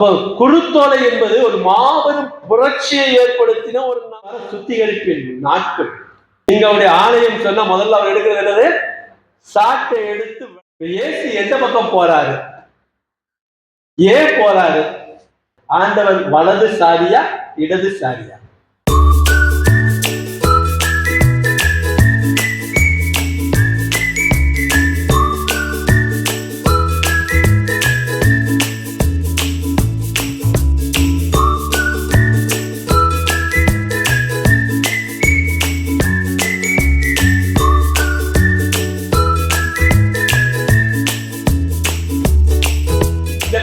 குருத்தோலை என்பது ஒரு மாபெரும் புரட்சியை ஏற்படுத்தின ஒரு சுத்திகரிப்பின் நாட்கள். நீங்களுடைய ஆலயம் சொன்னா முதல்ல அவர் எடுக்கிறது என்னது? சாட்டை எடுத்து இயேசு எந்த பக்கம் போறாரு? ஏன் போறாரு? ஆண்டவர் வலது சாரியா இடது சாரியா?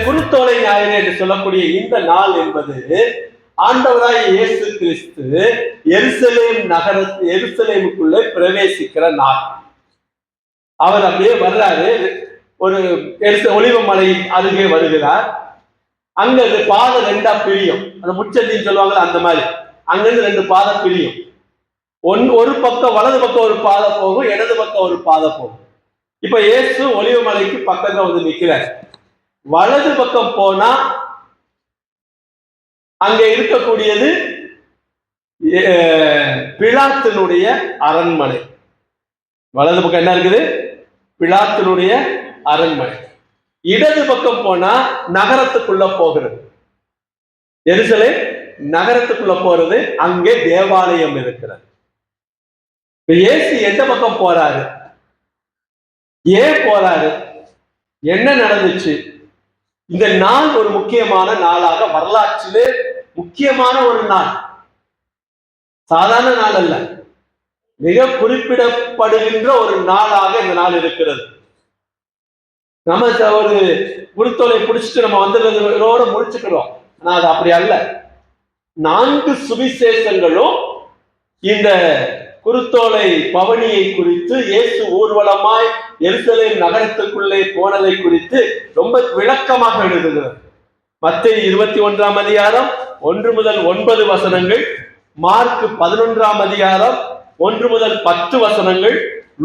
குருத்தோலை ஞாயிறு என்று சொல்லக்கூடிய இந்த நாள் என்பது ஆண்டவராய் இயேசு கிறிஸ்து எருசலேமுக்குள்ளே பிரவேசிக்கிற நாள். அவர் அப்படியே வர்றாரு, ஒரு ஒலிவ மலை அருகே வருகிறார். அங்க பாதம் ரெண்டா பிரியும், அந்த முச்சந்தின்னு சொல்லுவாங்க, அந்த மாதிரி அங்கிருந்து ரெண்டு பாதம் பிரியும். ஒரு பக்கம் வலது பக்கம் ஒரு பாதை போகும், இடது பக்கம் ஒரு பாதை போகும். இப்ப இயேசு ஒலிவ மலைக்கு பக்கத்துல வந்து நிற்கிறார். வலது பக்கம் போனா அங்க இருக்கக்கூடியது பிலாத்தினுடைய அரண்மனை. வலது பக்கம் என்ன இருக்குது? பிலாத்தினுடைய அரண்மனை. இடது பக்கம் போனா நகரத்துக்குள்ள போகிறது, எருசலேம் நகரத்துக்குள்ள போறது. அங்கே தேவாலயம் இருக்கிறது. இயேசு எந்த பக்கம் போறாரு? ஏன் போறாரு? என்ன நடந்துச்சு? இந்த நாள் ஒரு முக்கியமான நாளாக, வரலாற்றிலே முக்கியமான ஒரு நாள், சாதாரண நாள் அல்ல, மிக குறிப்பிடப்படுகின்ற ஒரு நாளாக இந்த நாள் இருக்கிறது. நம்ம ஒரு குருத்தோலை பிடிச்சிட்டு நம்ம வந்துடுறதோட முடிச்சுக்கிறோம். ஆனா அது அப்படி அல்ல. 4 சுவிசேஷங்களும் இந்த குருத்தோலை பவனியை குறித்து, இயேசு ஊர்வலமாய் எருசலேம் நகரத்துக்குள்ளே போனதை குறித்து ரொம்ப விளக்கமாக எழுதுகிறது. மத்தேயு 21ஆம் அதிகாரம் 1 முதல் 9 வசனங்கள், மார்க் 11ஆம் அதிகாரம் 1 முதல் 10 வசனங்கள்,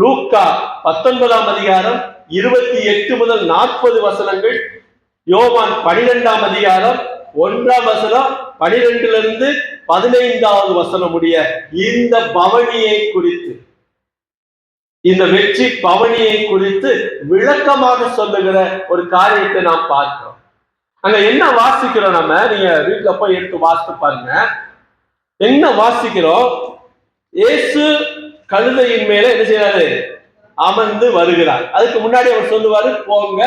லூக்கா 19ஆம் அதிகாரம் 28 முதல் 40 வசனங்கள், யோவான் 12ஆம் அதிகாரம் 1ஆம் வசனம் 12லிருந்து 15வது வசனம் உடைய இந்த பவனியை குறித்து, இந்த வெற்றி பவனியை குறித்து விளக்கமாக சொல்லுகிற ஒரு காரியத்தை நாம் பார்க்கிறோம். அங்க என்ன வாசிக்கிறோம்? நம்ம நீங்க வீட்டுல போய் எடுத்து வாசித்து பாருங்க. என்ன வாசிக்கிறோம்? இயேசு கழுதையின் மேல என்ன செய்யறாரு? அமர்ந்து வருகிறார். அதுக்கு முன்னாடி அவர் சொல்லுவாரு, போங்க,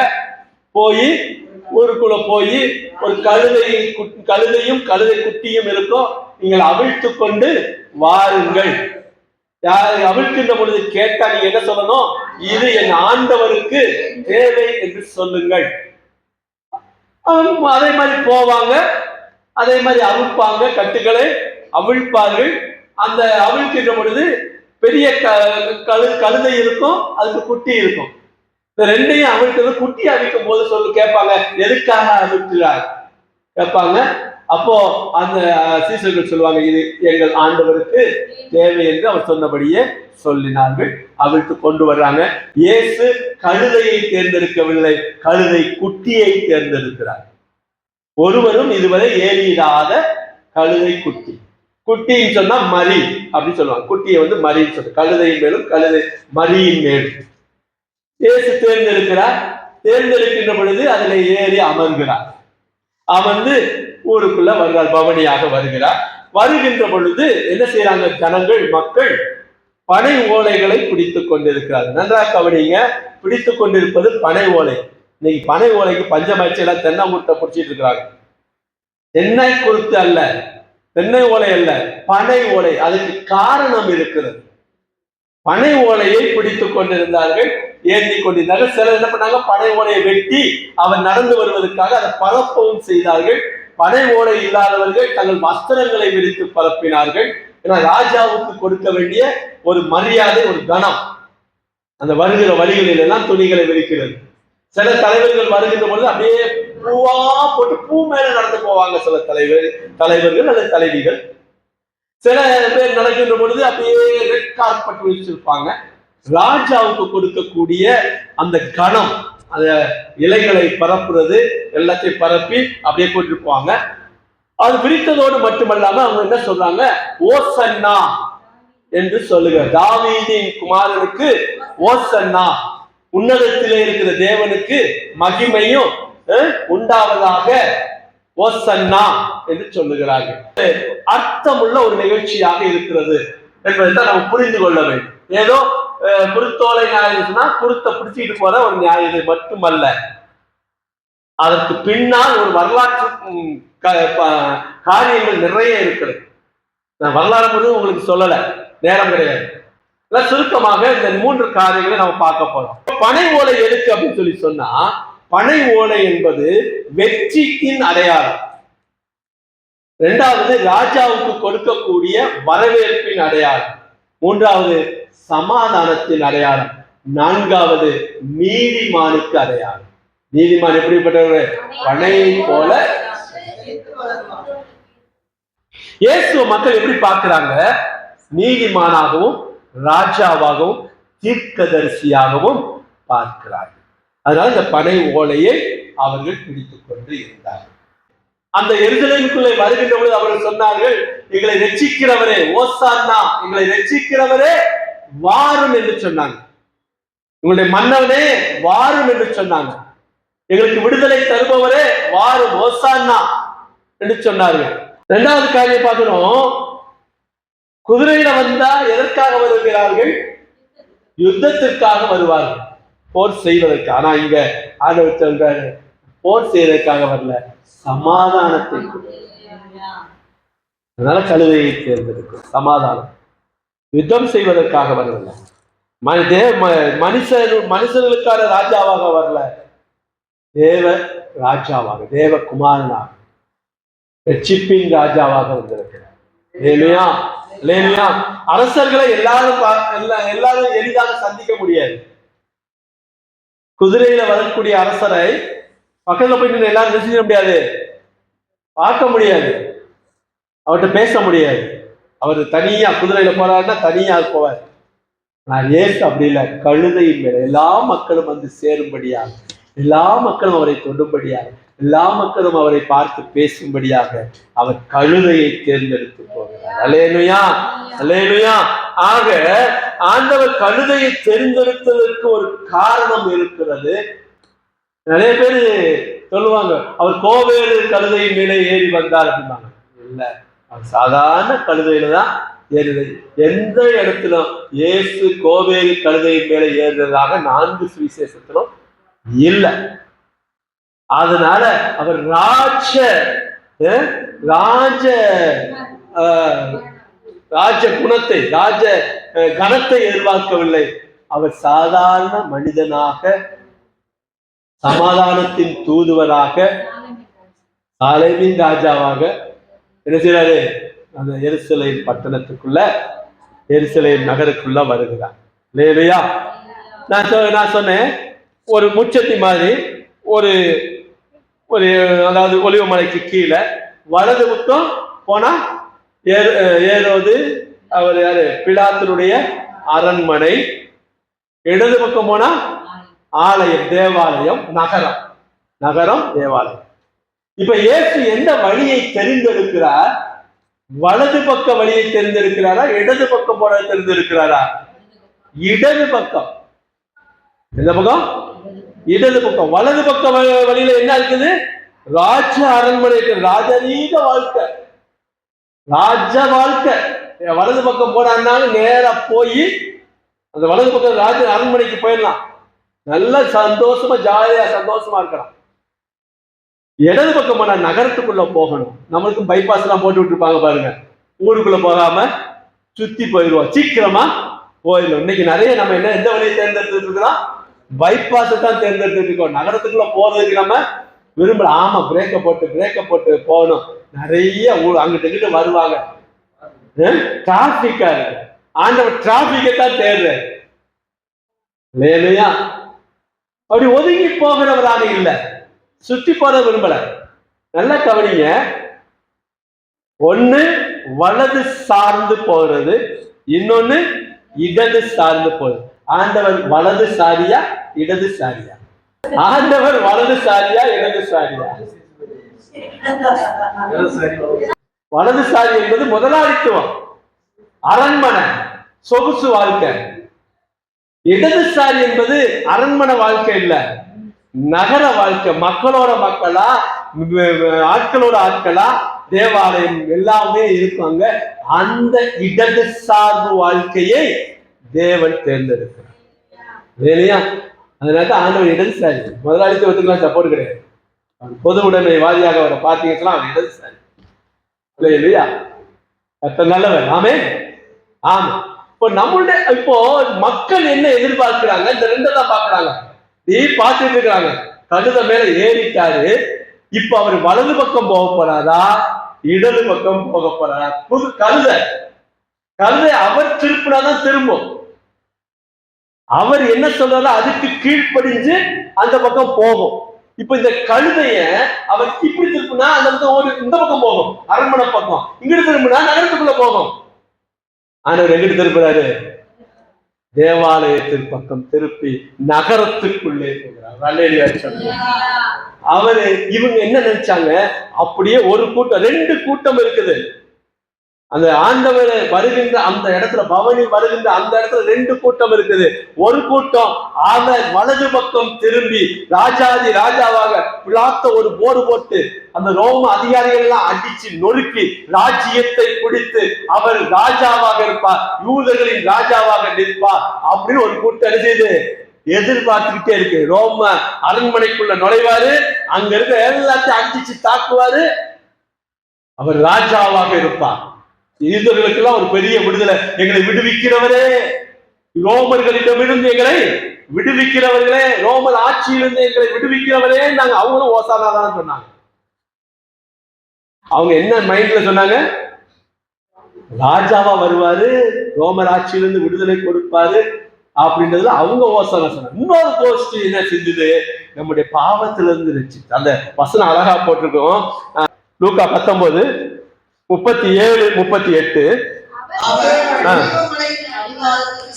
போய் ஊருக்குள்ள போய் ஒரு கழுதையும் கழுதை குட்டியும் இருக்கும், நீங்கள் அவிழ்த்து கொண்டு வாருங்கள். அவிழ்க்கின்ற பொழுது கேட்டா நீங்க என்ன சொல்லணும்? இது என் ஆண்டவருக்கு தேவை என்று சொல்லுங்கள். அதே மாதிரி போவாங்க, அதே மாதிரி அவிழ்ப்பாங்க, கட்டுகளை அவிழ்ப்பார்கள். அந்த அவிழ்க்கின்ற பொழுது பெரிய கழுதை இருக்கும், அதுக்கு குட்டி இருக்கும். இந்த ரெண்டையும் அவிழ்க்கிறது. குட்டி அவிழ்க்கும் போது கேட்பாங்க, எதுக்காக அவிழ்க்கிறார் கேட்பாங்க. அப்போ அந்த சீசர்கள் சொல்லுவாங்க, இது எங்கள் ஆண்டவருக்கு தேவை என்று அவர் சொன்னபடியே சொல்லினார்கள். அவிழ்த்து கொண்டு வர்றாங்க. இயேசு கழுதையை தேர்ந்தெடுக்கவில்லை, கழுதை குட்டியை தேர்ந்தெடுக்கிறார். ஒருவரும் இதுவரை ஏறிடாத கழுதை குட்டி. குட்டின்னு சொன்னா மரி அப்படின்னு சொல்லுவாங்க. குட்டியை வந்து மரின்னு சொல்லுவாங்க. கழுதையின் மேலும் கழுதை மரியின் மேலும் இயேசு தேர்ந்தெடுக்கிறார். தேர்ந்தெடுக்கின்ற பொழுது அதில் ஏறி அமர்கிறார். அமர்ந்து ஊருக்குள்ள வருகிறார், பவனியாக வருகிறார். வருகின்ற பொழுது என்ன செய்யறாங்க? ஜனங்கள், மக்கள் பனை ஓலைகளை பிடித்துக் கொண்டிருக்கிறார். நன்றாக கவனிங்க, பிடித்துக் கொண்டிருப்பது பனை ஓலை. இன்னைக்கு பனை ஓலைக்கு பஞ்சமாச்சு, எல்லாம் தென்னை முட்டை பிடிச்சிட்டு இருக்கிறாங்க. தென்னை குருத்து அல்ல, தென்னை ஓலை அல்ல, பனை ஓலை. அதுக்கு காரணம் இருக்கிறது. பனை ஓலையை பிடித்துக் கொண்டிருந்தார்கள், ஏந்தி கொண்டிருந்தார்கள். சிலர் என்ன பண்ணாங்க? பனை ஓலையை வெட்டி அவர் நடந்து வருவதற்காக அதை பரப்பவும் செய்தார்கள். பனை ஓலை இல்லாதவர்கள் தங்கள் வஸ்திரங்களை விரித்து பரப்பினார்கள். ஏன்னா ராஜாவுக்கு கொடுக்க வேண்டிய ஒரு மரியாதை, ஒரு கணம் அந்த வருகிற வழிகளில் எல்லாம் துணிகளை விரிக்கிறது. சில தலைவர்கள் வருகின்ற பொழுது அப்படியே பூவா போட்டு பூ மேல நடந்து போவாங்க. சில தலைவர்கள் அல்லது தலைவிகள். சில பேர் நடக்கின்ற பொழுது அப்படியே ரெட் கார்பெட் வச்சிருப்பாங்க. ராஜாவுக்கு கொடுக்கக்கூடிய அந்த கணம், அந்த இலைகளை பரப்புறது எல்லாத்தையும் பரப்பி அப்படியே கொண்டு போவாங்க. அது பிரித்ததோடு மட்டுமல்லாம அவங்க என்ன சொல்றாங்க, ஓசன்னா என்று சொல்லுங்க, தாவீதின் குமாரனுக்கு ஓசன்னா, உன்னதத்திலே இருக்கிற தேவனுக்கு மகிமையும் உண்டாவதாக ஓசன்னா என்று சொல்லுகிறார்கள். அர்த்தமுள்ள ஒரு நிகழ்ச்சியாக இருக்கிறது என்பதை தான் நம்ம புரிந்து கொள்ள வேண்டும். ஏதோ குருத்தோலை நியாயம் குருத்தை பிடிச்சிட்டு போற ஒரு நியாயம் இது மட்டுமல்ல, அதற்கு பின்னால் ஒரு வரலாற்று காரியங்கள் நிறைய இருக்கிறது. நான் வரலாறு முழுவதும் உங்களுக்கு சொல்லல, நேரம் கிடையாது. சுருக்கமாக இந்த 3 காரியங்களை நம்ம பார்க்க போறோம். பனை ஓலை எதுக்கு அப்படின்னு சொல்லி சொன்னா, பனை ஓலை என்பது வெற்றியின் அடையாளம். 2வது ராஜாவுக்கு கொடுக்கக்கூடிய வரவேற்பின் அடையாளம். 3வது சமாதானத்தின் அடையாளம். 4வது நீதிமானுக்கு அடையாளம். நீதிமான் எப்படிப்பட்டவர்? பனையை போல. இயேசு மக்கள் எப்படி பார்க்கிறாங்க? நீதிமானாகவும் ராஜாவாகவும் தீர்க்கதரிசியாகவும் பார்க்கிறார்கள். அதனால இந்த பனை ஓலையை அவர்கள் பிடித்துக் கொண்டு இருந்தார்கள். அந்த எருசலேமுக்குள்ளே வருகின்ற பொழுது அவர்கள் சொன்னார்கள், எங்களை ரட்சிக்கிறவரே ஓசான்னா, எங்களை ரட்சிக்கிறவரே வாரும் என்று சொன்னாங்க. உங்களுடைய மன்னவனே வாரும் என்று சொன்னாங்க. எங்களுக்கு விடுதலை தருபவரே வாரும் ஓசான்னா என்று சொன்னார்கள். 2வது காரியம் பார்க்கணும், குதிரையில வந்தா எதற்காக வருகிறார்கள்? யுத்தத்திற்காக வருவார்கள், போர் செய்வதற்கு. ஆனா இங்க ஆண்டவர் சொல்றாரு, போர் செய்வதற்காக வரல, சமாதானத்தை. அதனால கழுதையை தேர்ந்தெடுக்கும், சமாதானம். யுத்தம் செய்வதற்காக வரல, மனுஷர்களுக்கான ராஜாவாக வரல, தேவ ராஜாவாக, தேவ குமாரனாக, ரட்சிப்பின் ராஜாவாக வந்திருக்கிறார். அரசர்களை எல்லாரும் எளிதாக சந்திக்க முடியாது. குதிரையில வரக்கூடிய அரசரை பக்கத்துல போயிட்டு எல்லாரும் ரசிக்க முடியாது, பார்க்க முடியாது, அவர்கிட்ட பேச முடியாது. அவர் தனியா குதிரையில போறாருன்னா தனியா போவார். நான் ஏசு அப்படி இல்லை, கழுதையின் மேல எல்லா மக்களும் வந்து சேரும்படியாக, எல்லா மக்களும் அவரை தொடும்படியாக, எல்லா மக்களும் அவரை பார்த்து பேசும்படியாக அவர் கழுதையை தேர்ந்தெடுத்து போகிறார். அல்லேலூயா, அல்லேலூயா. ஆக ஆண்டவர் கழுதையை தேர்ந்தெடுத்ததற்கு ஒரு காரணம் இருக்கிறது. நிறைய பேர் சொல்லுவாங்க, அவர் கோவேறு கழுதையின் மேலே ஏறி வந்தார் அப்படின்னாங்க. இல்ல, அவர் சாதாரண கழுதையில தான் ஏறுது. எந்த இடத்திலும் இயேசு கோவேறு கழுதையின் மேலே ஏறுறதாக 4 சுவிசேஷத்திலும் இல்லை. அதனால அவர் ராஜ குணத்தை, ராஜ கணத்தை எதிர்பார்க்கவில்லை. அவர் சாதாரண மனிதனாக, சமாதானத்தின் தூதுவராக, சாலேமின் ராஜாவாக என்ன செய்யறாரு? அந்த எருசலேம் பட்டணத்துக்குள்ள, எருசலேம் நகருக்குள்ள வருகிறார். இல்லையா? நான் சொன்னேன், ஒரு முச்சத்தி மாதிரி ஒரு ஒரு அதாவது ஒலிவமலைக்கு கீழே வலது பக்கம் போனா ஏரோது அவர் யாரு, பிலாத்தினுடைய அரண்மனை. இடது பக்கம் போனா ஆலயம், தேவாலயம், நகரம், நகரம், தேவாலயம். இப்ப இயேசு எந்த வழியை தெரிந்தெடுக்கிறார்? வலது பக்க வழியை தெரிந்திருக்கிறாரா, இடது பக்கம் போல தெரிந்திருக்கிறாரா? இடது பக்கம். எந்த பக்கம்? இடது பக்கம். வலது பக்க வழியில என்ன இருக்குது? ராஜ அரண்மனை, ராஜரீக வாழ்க்கை, ராஜ வாழ்க்கை. வலது பக்கம் போனாலும் நேரா போய் அந்த வலது பக்கம் ராஜ அரண்மனைக்கு போயிடலாம், நல்ல சந்தோஷமா ஜாலியா சந்தோஷமா இருக்கலாம். இடது பக்கம் போனா நகரத்துக்குள்ள போகணும். நம்மளுக்கும் பைபாஸ் எல்லாம் போட்டு விட்டுருப்பாங்க பாருங்க, ஊருக்குள்ள போகாம சுத்தி போயிடுவோம், சீக்கிரமா போயிடும். இன்னைக்கு நிறைய நம்ம எந்த வழியை தேர்ந்தெடுத்துட்டு இருக்கிறோம்? பைபாஸ் தான் தேர்ந்தெடுத்துட்டு இருக்கோம். நகரத்துக்குள்ள போறதுக்கு நம்ம விரும்பல. ஆமா, பிரேக்க போட்டு போகணும். நிறைய அங்கிட்டு வருவாங்க, டிராபிக்கா இருக்கு. ஆண்டவர் டிராபிக்கை தான் தேர்வு இல்லையா? அப்படி ஒதுங்கி போகிறவராக இல்ல, சுற்றி போற விரும்பல. நல்லா கவனிங்க, ஒண்ணு வலது சார்ந்து போகிறது, இன்னொன்னு இடது சார்ந்து போகுது. ஆண்டவர் வலது சாரியா இடது சாரியா? ஆண்டவர் வலதுசாரியா இடதுசாரியா? வலதுசாரி என்பது முதலாளித்துவம், அரண்மனை, சொகுசு வாழ்க்கை. இடதுசாரி என்பது அரண்மனை வாழ்க்கை இல்ல, நகர வாழ்க்கை. மக்களோட மக்களா, ஆட்களோட ஆட்களா, தேவாலயம் எல்லாமே இருப்பாங்க. அந்த இடது சார்பு வாழ்க்கையை தேவன் தேர்ந்தெடுக்கிறார் இல்லையா? அதனால ஆண்டவர் இடதுசாரி. முதலாளித்துவத்துக்குலாம் சப்போர்ட் கிடையாது. பொது உடைமை வாதியாக அவரை பார்த்தீங்கன்னா அவர் இடதுசாரி இல்லையா? நல்லவர். ஆமே, ஆமா. இப்போ நம்மளுடைய இப்போ மக்கள் என்ன எதிர்பார்க்கிறாங்க? இந்த ரெண்டை தான் பாக்குறாங்க. நீ பார்த்துட்டு இருக்கிறாங்க, கழுத மேல ஏறிட்டாரு, இப்ப அவர் வலது பக்கம் போக போறாரா, இடது பக்கம் போக போறாரா? புது கழுதை அவர் திருப்பினாதான் திரும்பும். அவர் என்ன சொல்றாரோ அதுக்கு கீழ்ப்படிஞ்சு அந்த பக்கம் போகும். இப்ப இந்த கழுதைய அவர் இப்படி திருப்பினா அந்த பக்கம் இந்த பக்கம் போகும், அரண்மனை பக்கம். இங்கிட்டு திரும்பினா நகரத்துக்குள்ள போகும். ஆனவர் எங்கிட்டு திருப்புறாரு? தேவாலயத்தின் பக்கம் திருப்பி நகரத்துக்குள்ளே போகிறார். அவரு இவங்க என்ன நினைச்சாங்க? அப்படியே ஒரு கூட்டம், ரெண்டு கூட்டம் இருக்குது. அந்த ஆண்டவர் வருகின்ற அந்த இடத்துல, பவனி வருகின்ற அந்த இடத்துல ரெண்டு கூட்டம் இருக்குது. ஒரு கூட்டம் அவர் வலது பக்கம் திரும்பி ராஜாதி ராஜாவாக பிளாத்த ஒரு போர்டு போட்டு அந்த ரோம அதிகாரிகள் எல்லாம் அடிச்சு நொறுக்கி ராஜ்யத்தை பிடித்து அவர் ராஜாவாக இருப்பார், யூதர்களின் ராஜாவாக நிற்பார் அப்படின்னு ஒரு கூட்டம் செய்து எதிர்பார்த்துக்கிட்டே இருக்கு. ரோம அரண்மனைக்குள்ள நுழைவாரு, அங்க இருக்க எல்லாத்தையும் அடிச்சு தாக்குவாரு, அவர் ராஜாவாக இருப்பார். யூதர்களுக்கெல்லாம் ஒரு பெரிய விடுதலை. எங்களை விடுவிக்கிறவரே, ரோமர்களிடமிருந்து எங்களை விடுவிக்கிறவர்களே, ரோமர் ஆட்சியிலிருந்து எங்களை விடுவிக்கிறவரே நாங்க. அவங்களும் ஓசானாதான் சொன்னாங்க. அவங்க என்ன மைண்ட்ல சொன்னாங்க? ராஜாவா வருவாரு, ரோமர் ஆட்சியிலிருந்து விடுதலை கொடுப்பாரு அப்படின்றதுல அவங்க ஓசானா சொன்னாங்க. இன்னொரு கோஷ்டி என்ன செஞ்சது? நம்முடைய பாவத்திலிருந்து இருந்துச்சு. அந்த வசனம் அழகா போட்டிருக்கோம். லூக்கா 19:37-38.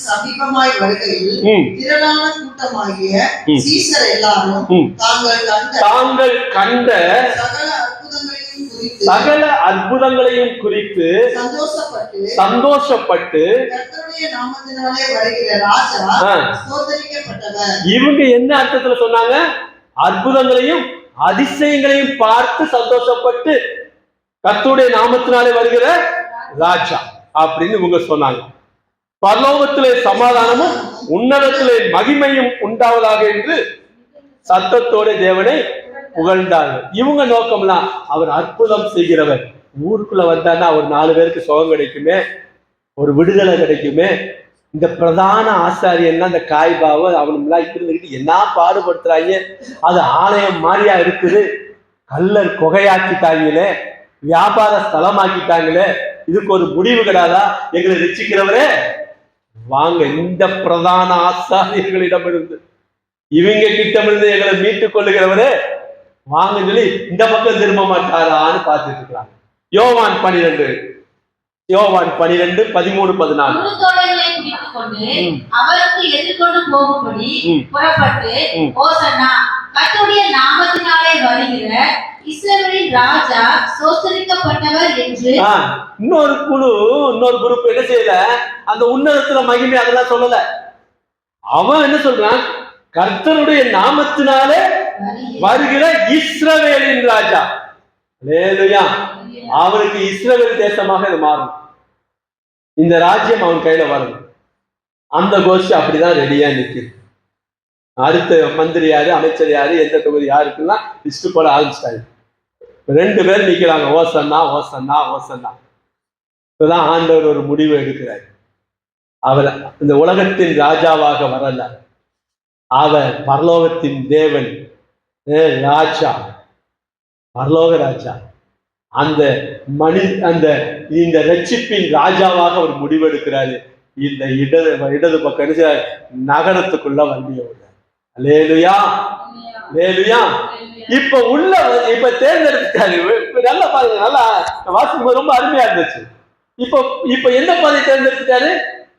சமீபமாய் வருகையில் திரளான கூட்டமாகிய சீசர் எல்லாரும் தாங்கள் கண்ட சகல அற்புதங்களையும் குறித்து சந்தோஷப்பட்டு இவங்க என்ன அர்த்தத்துல சொன்னாங்க? அற்புதங்களையும் அதிசயங்களையும் பார்த்து சந்தோஷப்பட்டு கர்த்தருடைய நாமத்தினாலே வருகிற ராஜா அப்படின்னு இவங்க சொன்னாங்க. பரலோகத்திலே சமாதானமும் உன்னதத்திலே மகிமையும் உண்டாவதாக என்று சத்தத்தோட தேவனை புகழ்ந்தார்கள். இவங்க நோக்கம்லாம் அவர் அற்புதம் செய்கிறவர். ஊருக்குள்ள வந்தான்னா ஒரு 4 பேருக்கு சுகம் கிடைக்குமே, ஒரு விடுதலை கிடைக்குமே. இந்த பிரதான ஆசாரியன்னா அந்த காய்பாவை அவனுங்களா இருந்துக்கிட்டு என்ன பாடுபடுத்துறாங்க. அது ஆலயம் மாதிரியா இருக்குது, கல்லர் குகையாக்கிட்டாங்களே, வியாபார ஸ்தலமாக்கிட்டாங்களே, இதுக்கு ஒரு முடிவு கிடையாதா? எங்களை ரட்சிக்கிறவரே வாங்க, இந்த பிரதான ஆசாரியர்களிடமிருந்து இவங்க கிட்டமிருந்து எங்களை மீட்டுக் கொள்ளுகிறவரே வாங்க சொல்லி இந்த பக்கம் திரும்ப மாட்டாரான்னு பார்த்துட்டு இருக்காங்க. யோவான் 12:13-14. அவருக்கு எதிர்கொண்டு போகும்படி புறப்பட்டு ஓசன்னா கர்த்தருடைய நாமத்தினாலே வருகிற இஸ்ரவேலின் ராஜா சோஸ்தரிக்கப்பட்டவர் என்று. இன்னொரு குரூப் என்ன செய்யல? அந்த உன்னதத்துல மகிமை அதெல்லாம் சொல்லல. அவன் என்ன சொல்றான்? கர்த்தருடைய நாமத்தினாலே வருகிற இஸ்ரவேலின் ராஜா. அல்லேலூயா. அவனுக்கு இஸ்ரவேல் தேசமாக இது மாறும். இந்த ராஜ்யம் அவன் கையில வரணும். அந்த கோஷ்டி அப்படிதான் ரெடியா நிற்குது. அடுத்த மந்திரி யாரு, அமைச்சர் யாரு, எந்த தொகுதி யாருக்குன்னா லிஸ்ட் போட ஆரம்பிச்சிட்டாங்க. 2 பேர் நிக்கிறாங்க, ஓசன்னா ஓசன்னா ஓசன்னா. இப்பதான் ஆண்டவர் ஒரு முடிவு எடுக்கிறார். அவர் இந்த உலகத்தின் ராஜாவாக வரல, அவர் பரலோகத்தின் தேவன், ராஜா, பரலோக ராஜா. அந்த இந்த ரட்சிப்பின் ராஜாவாக அவர் முடிவெடுக்கிறாரு. இந்த இடது பக்கம் நகரத்துக்குள்ள வண்டிய விடுறாரு. அல்லேலூயா, அல்லேலூயா. இப்ப தேர்ந்தெடுத்தாரு. நல்லா பாருங்க, நல்லா வாசிக்கும் ரொம்ப அருமையா இருந்துச்சு. இப்ப என்ன பாதை தேர்ந்தெடுத்தாரு?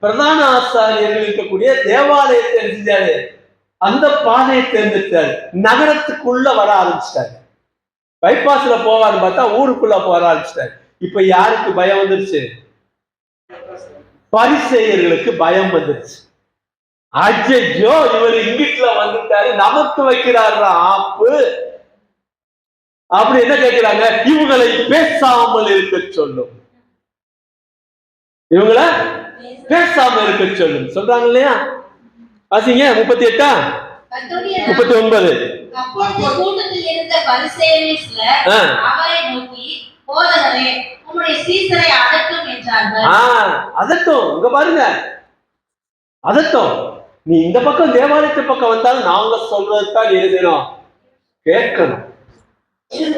பிரதான ஆசாரியர்கள் இருக்கக்கூடிய தேவாலயத்தை செஞ்சாரு. அந்த பாதையை தேர்ந்தெடுத்தாரு. நகரத்துக்குள்ள வர ஆரம்பிச்சிட்டாரு. பைபாஸ்ல போவான்னு பார்த்தா ஊருக்குள்ள போக ஆரம்பிச்சிட்டாரு. இப்ப யாருக்கு பயம் வந்துருச்சு? பரிசேயர்களுக்கு பயம் வந்துருச்சு. அஜ்ஜோ, இவர் இங்கிட்டுல வந்துட்டாரு, நமக்கு வைக்கிறாரு ஆப்பு. அப்படி என்ன கேட்கிறாங்க? இவங்களை பேசாமல் இருக்க சொல்லும், இவங்கள பேசாம இருக்க சொல்லும் சொல்றாங்க இல்லையா? வாசிங்க 38 39. அப்பொழுது கூட்டத்தில் இருந்த பரிசேயரில் சிலர் அவரை நோக்கி, போதகரே, உம்முடைய சீசரை அதட்டும் என்றார்கள். அதட்டும். இங்க பாருங்க, அதட்டும். நீ இந்த பக்கம் தேவாலயத்து பக்கம் வந்தாலும் நாங்க சொல்றதுதான் எழுதணும், கேட்கணும்.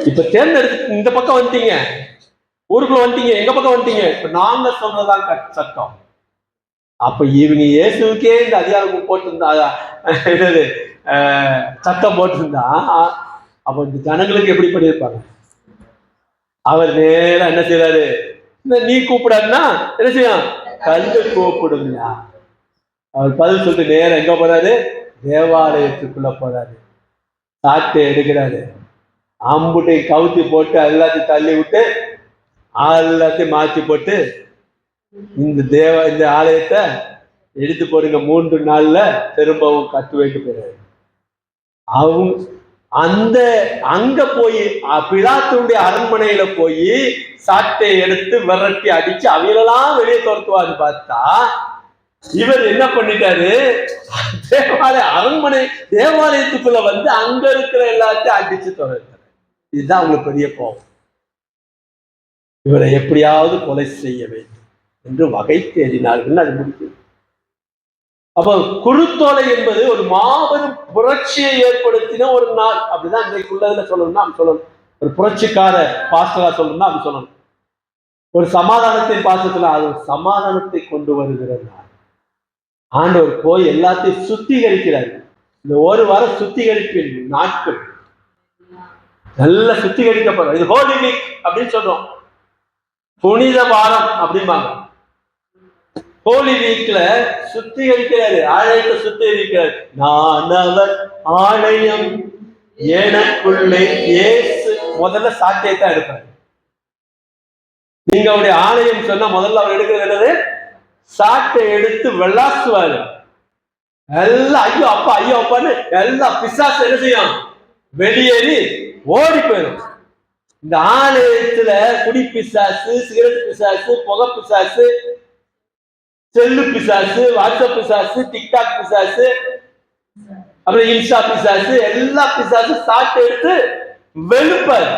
இப்ப தேர்ந்தெடுத்து இந்த பக்கம் வந்துட்டீங்க, ஊருக்குள்ள வந்துட்டீங்க, எங்க பக்கம் வந்துட்டீங்க, இப்ப நாங்க சொல்றதுதான் சட்டம். அப்ப இவங்க இயேசுக்கே இந்த அதிகாரம் போட்டிருந்தா, என்னது சட்டம் போட்டிருந்தா, அப்ப இந்த ஜனங்களுக்கு எப்படி பண்ணியிருப்பாங்க? அவர் நேரம் என்ன செய்யறாரு? நீ கூப்பிடாருன்னா என்ன செய்யும்? கண்டு கூப்பிடுங்க. அவர் பதில் சொல்லிட்டு நேரம் எங்க போறாரு? தேவாலயத்துக்குள்ள போறாரு. சாட்டை எடுக்கிறாரு, அம்புட்டை கவுத்தி போட்டு எல்லாத்தையும் தள்ளி விட்டு எல்லாத்தையும் மாற்றி போட்டு, இந்த ஆலயத்தை எடுத்து போடுங்க, 3 நாள்ல திரும்பவும் கட்டுவேட்டு போறாரு. அவங்க அங்க போய் பிலாத்துடைய அரண்மனையில போய் சாட்டை எடுத்து விரட்டி அடிச்சு அவையெல்லாம் வெளியே துரத்துவாரு. பார்த்தா இவர் என்ன பண்ணிட்டாரு? அரண்மனை தேவாலயத்துக்குள்ள வந்து அங்க இருக்கிற எல்லாத்தையும் அடிச்சு துரத்தாரு. இதுதான் அவங்களுக்கு பெரிய கோபம். இவரை எப்படியாவது கொலை செய்ய வேண்டும் என்று வகை தேடினார்கள். அது முடிக்கும். அப்ப குருத்தோலை என்பது ஒரு மாபெரும் புரட்சியை ஏற்படுத்தின ஒரு நாள். அப்படிதான் இன்றைக்குள்ளதுல சொல்லணும்னா அப்படி சொல்லணும். ஒரு புரட்சிக்கார பாஸ்டரா சொல்லணும்னா அப்படி சொல்லணும். ஒரு சமாதானத்தின் பாசத்துல அது சமாதானத்தை கொண்டு வருகிற நாள். ஆண்டவர் போய் எல்லாத்தையும் சுத்திகரிக்கிறார். இந்த ஒரு வாரம் சுத்திகரிப்பின் நாட்கள் நல்லா சுத்திகரிக்கப்படும். இது ஹோலி வீக் அப்படின்னு சொல்றோம், புனித வாரம் அப்படிம்பாங்க. ஹோலி வீக்ல சுத்திகரிக்கிறாரு, ஆலயத்தை சுத்திகரிக்கிறார். நான் அவர் ஆலயம் எனக்குள்ளே இயேசு. முதல்ல சாட்சியை தான் எடுப்பாரு. நீங்க அவருடைய ஆலயம் சொன்னா முதல்ல அவர் எடுக்கிறது என்னது? சாட்டை எடுத்து விளாசுவாரு. எல்லாம் ஐயோ அப்பா ஐயோ அப்பான்னு எல்லா பிசாசு என்ன செய்யும்? வெளியேறி ஓடி போயிடும். இந்த ஆலயத்துல குடி பிசாசு, சிகரெட் பிசாசு, புகை பிசாசு, செல்லு பிசாசு, வாட்ஸ்அப் பிசாசு, டிக்டாக் பிசாசு, அப்புறம் இன்ஸ்டா பிசாசு, எல்லா பிசாசு சாட்டை எடுத்து வெளுப்பாரு.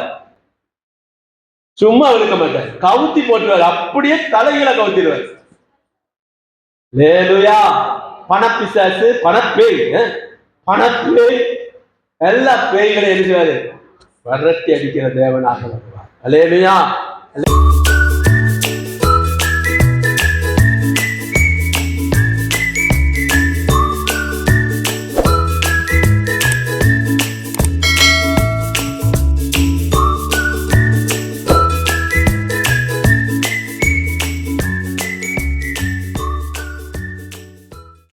சும்மா வெளுக்க மாட்டார், கவுத்தி போட்டுருவாரு. அப்படியே தலையில கவுத்திடுவார். லேலுயா. பணப்பிசாசு, பணப்பேய், பணப்பேய், எல்லா பேய்களை எழுதுவாரு. வரட்டி அடிக்கிற தேவனாக வருவார். லேலுயா.